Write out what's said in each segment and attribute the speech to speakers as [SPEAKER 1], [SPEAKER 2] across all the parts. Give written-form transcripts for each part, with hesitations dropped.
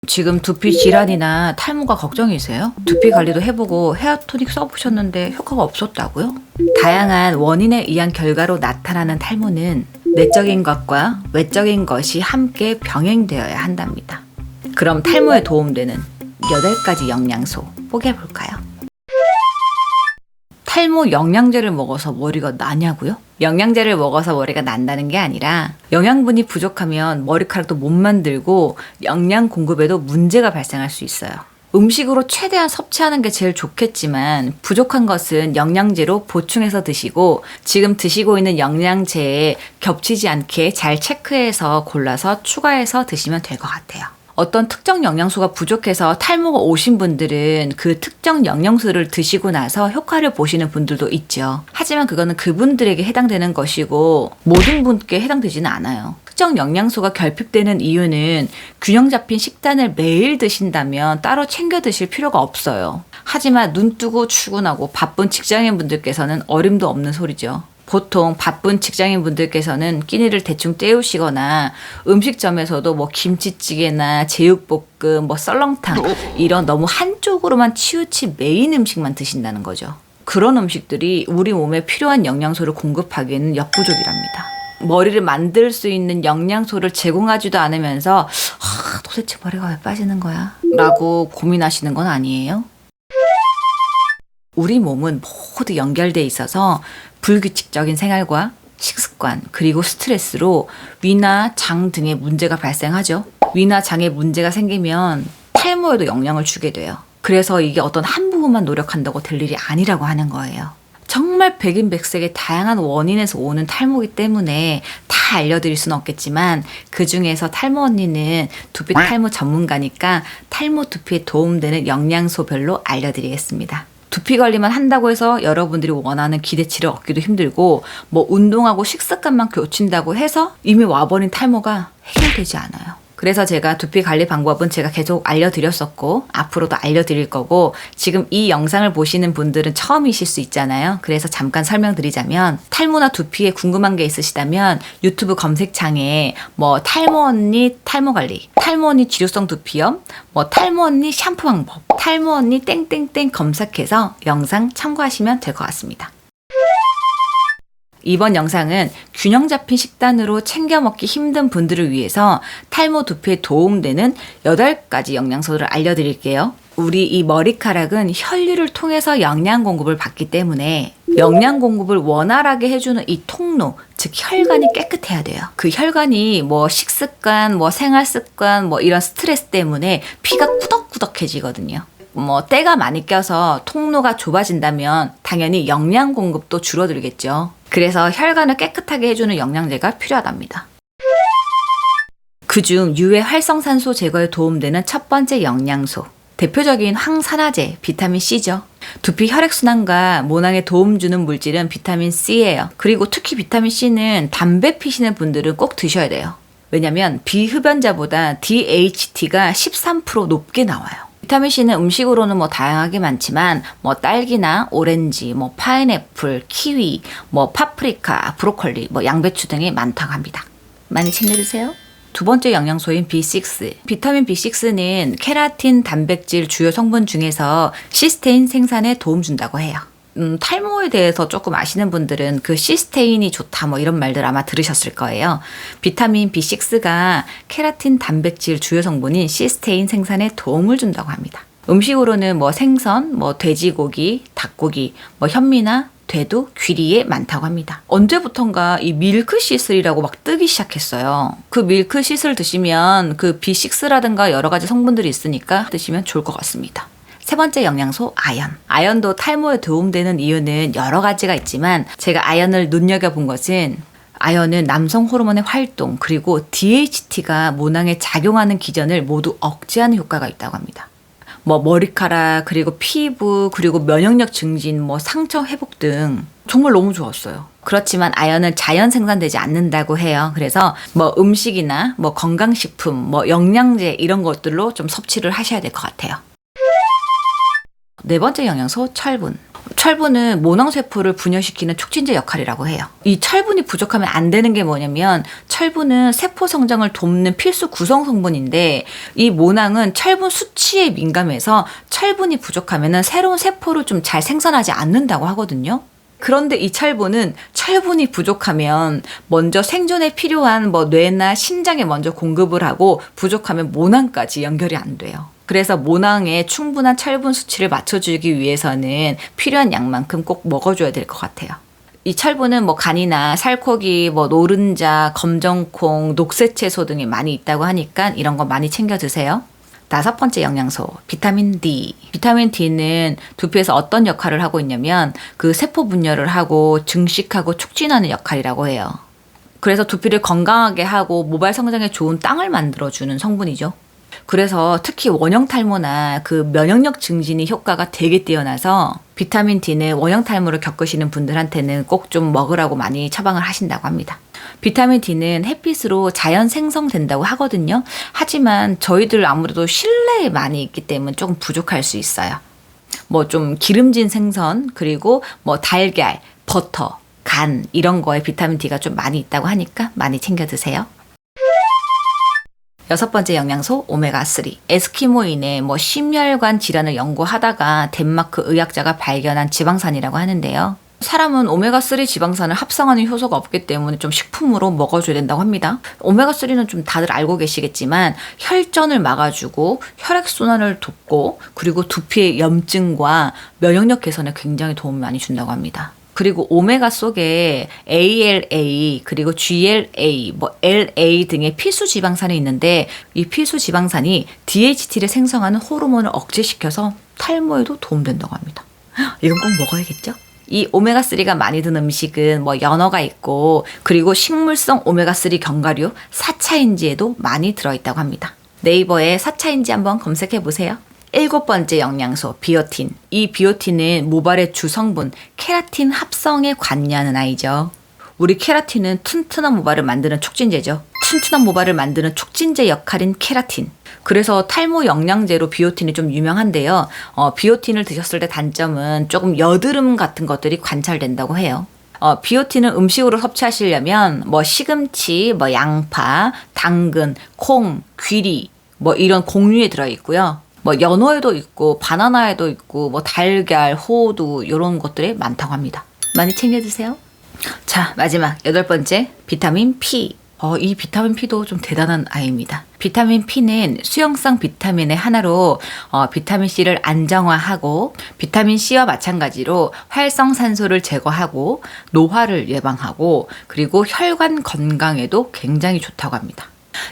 [SPEAKER 1] 지금 두피 질환이나 탈모가 걱정이세요? 두피 관리도 해보고 헤어토닉 써보셨는데 효과가 없었다고요? 다양한 원인에 의한 결과로 나타나는 탈모는 내적인 것과 외적인 것이 함께 병행되어야 한답니다. 그럼 탈모에 도움되는 8가지 영양소 포개볼까요? 탈모 영양제를 먹어서 머리가 나냐고요? 영양제를 먹어서 머리가 난다는 게 아니라 영양분이 부족하면 머리카락도 못 만들고 영양 공급에도 문제가 발생할 수 있어요. 음식으로 최대한 섭취하는 게 제일 좋겠지만 부족한 것은 영양제로 보충해서 드시고 지금 드시고 있는 영양제에 겹치지 않게 잘 체크해서 골라서 추가해서 드시면 될 것 같아요. 어떤 특정 영양소가 부족해서 탈모가 오신 분들은 그 특정 영양소를 드시고 나서 효과를 보시는 분들도 있죠. 하지만 그거는 그분들에게 해당되는 것이고 모든 분께 해당되지는 않아요. 특정 영양소가 결핍되는 이유는 균형 잡힌 식단을 매일 드신다면 따로 챙겨 드실 필요가 없어요. 하지만 눈 뜨고 출근하고 바쁜 직장인 분들께서는 어림도 없는 소리죠. 보통 바쁜 직장인 분들께서는 끼니를 대충 때우시거나 음식점에서도 뭐 김치찌개나 제육볶음, 뭐 썰렁탕 이런 너무 한쪽으로만 치우친 메인 음식만 드신다는 거죠. 그런 음식들이 우리 몸에 필요한 영양소를 공급하기에는 역부족이랍니다. 머리를 만들 수 있는 영양소를 제공하지도 않으면서 도대체 머리가 왜 빠지는 거야? 라고 고민하시는 건 아니에요? 우리 몸은 모두 연결돼 있어서 불규칙적인 생활과 식습관 그리고 스트레스로 위나 장 등의 문제가 발생하죠. 위나 장에 문제가 생기면 탈모에도 영향을 주게 돼요. 그래서 이게 어떤 한 부분만 노력한다고 될 일이 아니라고 하는 거예요. 정말 백인백색의 다양한 원인에서 오는 탈모이기 때문에 다 알려드릴 수는 없겠지만 그 중에서 탈모 언니는 두피 탈모 전문가니까 탈모 두피에 도움되는 영양소별로 알려드리겠습니다. 두피 관리만 한다고 해서 여러분들이 원하는 기대치를 얻기도 힘들고 뭐 운동하고 식습관만 고친다고 해서 이미 와버린 탈모가 해결되지 않아요. 그래서 제가 두피 관리 방법은 제가 계속 알려드렸었고 앞으로도 알려드릴 거고 지금 이 영상을 보시는 분들은 처음이실 수 있잖아요. 그래서 잠깐 설명드리자면 탈모나 두피에 궁금한 게 있으시다면 유튜브 검색창에 뭐 탈모 언니 탈모 관리, 탈모 언니 치료성 두피염, 뭐 탈모 언니 샴푸 방법, 탈모 언니 땡땡땡 검색해서 영상 참고하시면 될 것 같습니다. 이번 영상은 균형 잡힌 식단으로 챙겨 먹기 힘든 분들을 위해서 탈모 두피에 도움되는 8가지 영양소를 알려드릴게요. 우리 이 머리카락은 혈류를 통해서 영양 공급을 받기 때문에 영양 공급을 원활하게 해주는 이 통로, 즉 혈관이 깨끗해야 돼요. 그 혈관이 뭐 식습관, 뭐 생활습관, 뭐 이런 스트레스 때문에 피가 꾸덕꾸덕해지거든요. 뭐 때가 많이 껴서 통로가 좁아진다면 당연히 영양 공급도 줄어들겠죠. 그래서 혈관을 깨끗하게 해주는 영양제가 필요하답니다. 그중 유해 활성산소 제거에 도움되는 첫 번째 영양소, 대표적인 항산화제 비타민C죠. 두피 혈액순환과 모낭에 도움 주는 물질은 비타민C예요. 그리고 특히 비타민C는 담배 피시는 분들은 꼭 드셔야 돼요. 왜냐면 비흡연자보다 DHT가 13% 높게 나와요. 비타민C는 음식으로는 뭐 다양하게 많지만 뭐 딸기나 오렌지, 뭐 파인애플, 키위, 뭐 파프리카, 브로콜리, 뭐 양배추 등이 많다고 합니다. 많이 챙겨 드세요. 두 번째 영양소인 B6. 비타민 B6는 케라틴 단백질 주요 성분 중에서 시스테인 생산에 도움 준다고 해요. 탈모에 대해서 조금 아시는 분들은 그 시스테인이 좋다 뭐 이런 말들 아마 들으셨을 거예요. 비타민 B6가 케라틴 단백질 주요 성분인 시스테인 생산에 도움을 준다고 합니다. 음식으로는 뭐 생선, 뭐 돼지고기, 닭고기, 뭐 현미나 돼도 귀리에 많다고 합니다. 언제부턴가 이 밀크시슬이라고 막 뜨기 시작했어요. 그 밀크시슬 드시면 그 B6라든가 여러 가지 성분들이 있으니까 드시면 좋을 것 같습니다. 세 번째 영양소 아연. 아연도 탈모에 도움되는 이유는 여러 가지가 있지만 제가 아연을 눈여겨본 것은 아연은 남성 호르몬의 활동 그리고 DHT가 모낭에 작용하는 기전을 모두 억제하는 효과가 있다고 합니다. 뭐 머리카락 그리고 피부 그리고 면역력 증진 뭐 상처 회복 등 정말 너무 좋았어요. 그렇지만 아연은 자연 생산되지 않는다고 해요. 그래서 뭐 음식이나 뭐 건강식품 뭐 영양제 이런 것들로 좀 섭취를 하셔야 될 것 같아요. 네 번째 영양소 철분. 철분은 모낭세포를 분열시키는 촉진제 역할이라고 해요. 이 철분이 부족하면 안 되는 게 뭐냐면 철분은 세포 성장을 돕는 필수 구성 성분인데 이 모낭은 철분 수치에 민감해서 철분이 부족하면 새로운 세포를 좀 잘 생산하지 않는다고 하거든요. 그런데 이 철분은 철분이 부족하면 먼저 생존에 필요한 뇌나 심장에 먼저 공급을 하고 부족하면 모낭까지 연결이 안 돼요. 그래서 모낭에 충분한 철분 수치를 맞춰주기 위해서는 필요한 양만큼 꼭 먹어줘야 될 것 같아요. 이 철분은 간이나 살코기, 노른자, 검정콩, 녹색채소 등이 많이 있다고 하니까 이런 거 많이 챙겨 드세요. 5번째 영양소, 비타민 D. 비타민 D는 두피에서 어떤 역할을 하고 있냐면 그 세포 분열을 하고 증식하고 촉진하는 역할이라고 해요. 그래서 두피를 건강하게 하고 모발 성장에 좋은 땅을 만들어주는 성분이죠. 그래서 특히 원형 탈모나 그 면역력 증진이 효과가 되게 뛰어나서 비타민 D는 원형 탈모를 겪으시는 분들한테는 꼭 좀 먹으라고 많이 처방을 하신다고 합니다. 비타민 D는 햇빛으로 자연 생성된다고 하거든요. 하지만 저희들 아무래도 실내에 많이 있기 때문에 조금 부족할 수 있어요. 좀 기름진 생선, 그리고 달걀, 버터, 간 이런 거에 비타민 D가 좀 많이 있다고 하니까 많이 챙겨 드세요. 6번째 영양소 오메가3. 에스키모인의 심혈관 질환을 연구하다가 덴마크 의학자가 발견한 지방산이라고 하는데요. 사람은 오메가3 지방산을 합성하는 효소가 없기 때문에 좀 식품으로 먹어줘야 된다고 합니다. 오메가3는 좀 다들 알고 계시겠지만 혈전을 막아주고 혈액순환을 돕고 그리고 두피의 염증과 면역력 개선에 굉장히 도움을 많이 준다고 합니다. 그리고 오메가 속에 ALA 그리고 GLA, LA 등의 필수 지방산이 있는데 이 필수 지방산이 DHT를 생성하는 호르몬을 억제시켜서 탈모에도 도움된다고 합니다. 이건 꼭 먹어야겠죠? 이 오메가3가 많이 든 음식은 연어가 있고 그리고 식물성 오메가3 견과류 사차인지에도 많이 들어있다고 합니다. 네이버에 사차인지 한번 검색해 보세요. 7번째 영양소 비오틴. 이 비오틴은 모발의 주성분 케라틴 합성에 관여하는 아이죠. 우리 케라틴은 튼튼한 모발을 만드는 촉진제죠. 튼튼한 모발을 만드는 촉진제 역할인 케라틴. 그래서 탈모 영양제로 비오틴이 좀 유명한데요. 비오틴을 드셨을 때 단점은 조금 여드름 같은 것들이 관찰된다고 해요. 비오틴은 음식으로 섭취하시려면 시금치, 양파, 당근, 콩, 귀리 이런 곡류에 들어있고요. 연어에도 있고 바나나에도 있고 달걀, 호두 이런 것들이 많다고 합니다. 많이 챙겨 드세요. 자, 마지막 8번째 비타민 P. 이 비타민 P도 좀 대단한 아이입니다. 비타민 P는 수용성 비타민의 하나로 비타민 C를 안정화하고 비타민 C와 마찬가지로 활성산소를 제거하고 노화를 예방하고 그리고 혈관 건강에도 굉장히 좋다고 합니다.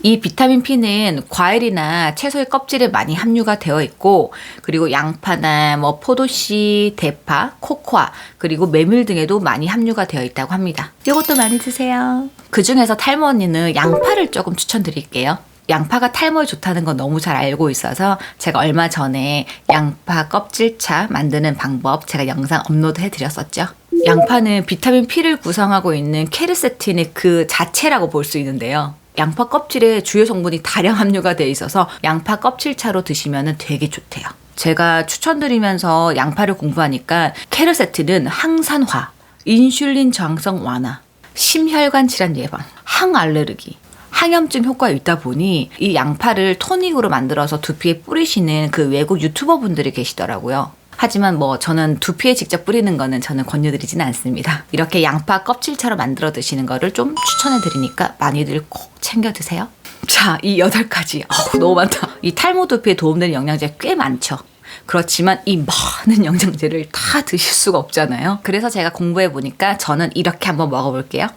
[SPEAKER 1] 이 비타민 P는 과일이나 채소의 껍질에 많이 함유가 되어 있고 그리고 양파나 포도씨, 대파, 코코아 그리고 메밀 등에도 많이 함유가 되어 있다고 합니다. 이것도 많이 드세요. 그 중에서 탈모 언니는 양파를 조금 추천드릴게요. 양파가 탈모에 좋다는 건 너무 잘 알고 있어서 제가 얼마 전에 양파 껍질차 만드는 방법 제가 영상 업로드 해드렸었죠. 양파는 비타민 P를 구성하고 있는 케르세틴의 그 자체라고 볼 수 있는데요. 양파 껍질에 주요 성분이 다량 함유가 되어 있어서 양파 껍질차로 드시면 되게 좋대요. 제가 추천드리면서 양파를 공부하니까 케르세틴은 항산화, 인슐린 저항성 완화, 심혈관 질환 예방, 항알레르기, 항염증 효과가 있다 보니 이 양파를 토닉으로 만들어서 두피에 뿌리시는 그 외국 유튜버 분들이 계시더라고요. 하지만 저는 두피에 직접 뿌리는 거는 저는 권유드리진 않습니다. 이렇게 양파 껍질차로 만들어 드시는 거를 좀 추천해 드리니까 많이들 꼭 챙겨 드세요. 자, 이 8가지. 너무 많다. 이 탈모 두피에 도움되는 영양제가 꽤 많죠. 그렇지만 이 많은 영양제를 다 드실 수가 없잖아요. 그래서 제가 공부해 보니까 저는 이렇게 한번 먹어볼게요.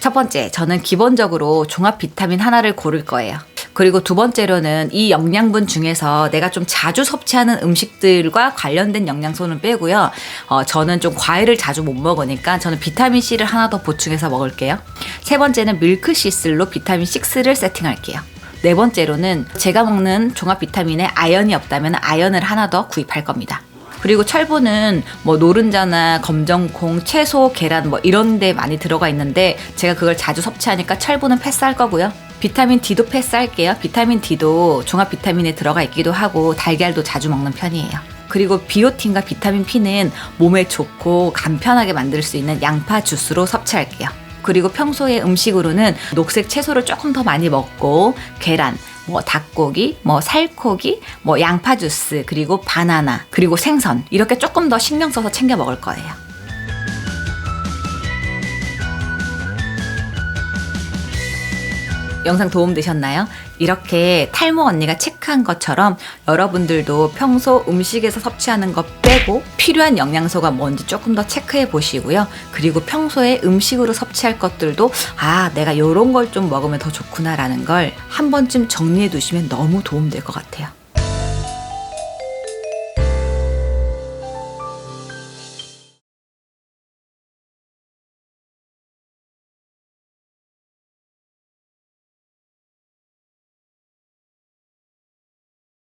[SPEAKER 1] 첫 번째, 저는 기본적으로 종합 비타민 하나를 고를 거예요. 그리고 두 번째로는 이 영양분 중에서 내가 좀 자주 섭취하는 음식들과 관련된 영양소는 빼고요. 저는 좀 과일을 자주 못 먹으니까 저는 비타민C를 하나 더 보충해서 먹을게요. 세 번째는 밀크시슬로 비타민6를 세팅할게요. 네 번째로는 제가 먹는 종합 비타민에 아연이 없다면 아연을 하나 더 구입할 겁니다. 그리고 철분은 노른자나 검정콩, 채소, 계란 이런 데 많이 들어가 있는데 제가 그걸 자주 섭취하니까 철분은 패스할 거고요. 비타민 D도 패스할게요. 비타민 D도 종합 비타민에 들어가 있기도 하고 달걀도 자주 먹는 편이에요. 그리고 비오틴과 비타민 P는 몸에 좋고 간편하게 만들 수 있는 양파 주스로 섭취할게요. 그리고 평소에 음식으로는 녹색 채소를 조금 더 많이 먹고 계란, 닭고기, 살코기, 양파 주스, 그리고 바나나, 그리고 생선 이렇게 조금 더 신경 써서 챙겨 먹을 거예요. 영상 도움되셨나요? 이렇게 탈모 언니가 체크한 것처럼 여러분들도 평소 음식에서 섭취하는 것 빼고 필요한 영양소가 뭔지 조금 더 체크해 보시고요. 그리고 평소에 음식으로 섭취할 것들도 내가 이런 걸 좀 먹으면 더 좋구나라는 걸 한 번쯤 정리해 두시면 너무 도움될 것 같아요.